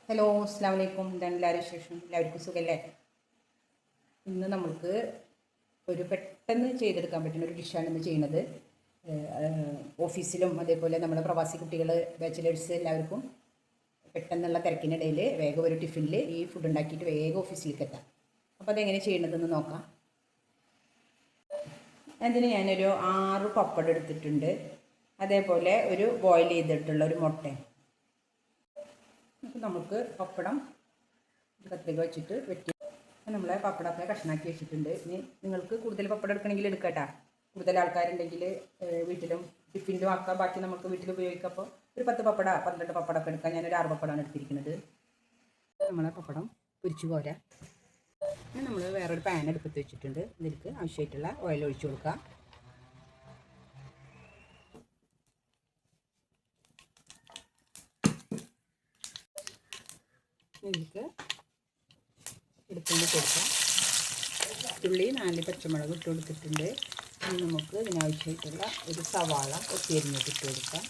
Hello അസ്സാം വലൈക്കും. എന്താണ് എല്ലാവരും വിശേഷം? എല്ലാവർക്കും സുഖമല്ലേ? ഇന്ന് നമുക്ക് ഒരു പെട്ടെന്ന് ചെയ്തെടുക്കാൻ പറ്റുന്ന ഒരു ഡിഷാണ് ഇന്ന് ചെയ്യുന്നത്. ഓഫീസിലും അതേപോലെ നമ്മുടെ പ്രവാസി കുട്ടികൾ, ബാച്ചിലേഴ്സ് എല്ലാവർക്കും പെട്ടെന്നുള്ള തിരക്കിനിടയിൽ വേഗം ഒരു ടിഫിനിൽ ഈ ഫുഡ് ഉണ്ടാക്കിയിട്ട് വേഗം ഓഫീസിലേക്ക് എത്താം. അപ്പോൾ അതെങ്ങനെ ചെയ്യണതെന്ന് നോക്കാം. അതിന് ഞാനൊരു 6 പപ്പടം എടുത്തിട്ടുണ്ട്. അതേപോലെ ഒരു ബോയിൽ ചെയ്തിട്ടുള്ള ഒരു മുട്ടയും. അപ്പോൾ നമുക്ക് പപ്പടം കത്തിരിക്ക വെച്ചിട്ട് വെട്ടി നമ്മളെ പപ്പടമൊക്കെ കഷ്ണാക്കി വെച്ചിട്ടുണ്ട്. ഇനി നിങ്ങൾക്ക് കൂടുതൽ പപ്പടം എടുക്കണമെങ്കിൽ എടുക്കട്ടാ. കൂടുതൽ ആൾക്കാരുണ്ടെങ്കിൽ വീട്ടിലും ടിഫിനിലും ആക്കാം, ബാക്കി നമുക്ക് വീട്ടിൽ ഉപയോഗിക്കാം. അപ്പോൾ ഒരു 10 പപ്പട 12 പപ്പടമൊക്കെ എടുക്കാം. ഞാനൊരു 6 പപ്പടമാണ് എടുത്തിരിക്കുന്നത്. നമ്മളെ പപ്പടം പൊരിച്ചു പോരാ. ഇനി നമ്മൾ വേറൊരു പാൻ എടുപ്പത്ത് വെച്ചിട്ടുണ്ട്. ഇതിലേക്ക് ആവശ്യമായിട്ടുള്ള ഓയിൽ ഒഴിച്ചു കൊടുക്കാം. ഇതിലേക്ക് എടുത്തുകൊണ്ട് കൊടുക്കാം. ഉള്ളി 4 പച്ചമുളക് ഇട്ട് കൊടുത്തിട്ടുണ്ട്. ഇനി നമുക്ക് ഇതിനാവശ്യമായിട്ടുള്ള ഒരു സവാള ഒത്തിരിഞ്ഞിട്ട് ഇട്ട് കൊടുക്കാം.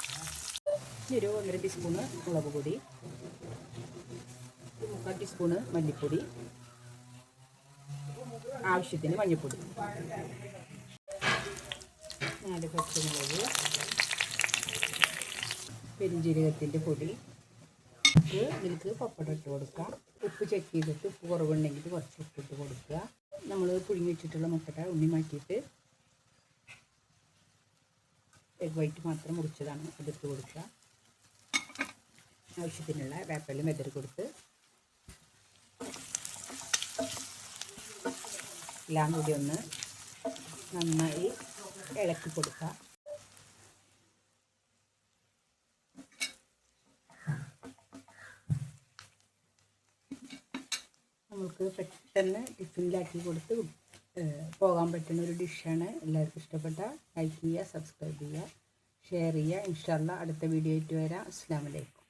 ഒരു 1.5 ടീസ്പൂണ് മുളക് പൊടി, 3/4 ടീസ്പൂണ് മല്ലിപ്പൊടി, ആവശ്യത്തിന് മഞ്ഞൾപ്പൊടി, 4 പച്ചമുളക്, പെരിഞ്ജീരകത്തിൻ്റെ പൊടി. ഇതിലേക്ക് പപ്പടം ഇട്ട് കൊടുക്കാം. ഉപ്പ് ചെക്ക് ചെയ്തിട്ട് ഉപ്പ് കുറവുണ്ടെങ്കിൽ കുറച്ച് ഉപ്പിട്ട് കൊടുക്കുക. നമ്മൾ പുഴുങ്ങി വെച്ചിട്ടുള്ള മുട്ട ഉണ്ണി മാറ്റിയിട്ട് എഗ് വൈറ്റ് മാത്രം മുറിച്ചതാണ് അതിട്ട് കൊടുക്കുക. ആവശ്യത്തിനുള്ള വേപ്പില മെതറി കൊടുത്ത് എല്ലാം കൂടി ഒന്ന് നന്നായി ഇളക്കി കൊടുക്കുക. നമുക്ക് പെട്ടെന്ന് ടിഫിനിലാക്കി കൊടുത്ത് പോകാൻ പറ്റുന്ന ഒരു ഡിഷാണ്. എല്ലാവർക്കും ഇഷ്ടപ്പെട്ട ലൈക്ക് ചെയ്യുക, സബ്സ്ക്രൈബ് ചെയ്യുക, ഷെയർ ചെയ്യുക. ഇൻഷാ അല്ലാഹ് അടുത്ത വീഡിയോ ആയിട്ട് വരാം. അസ്സലാമു അലൈക്കും.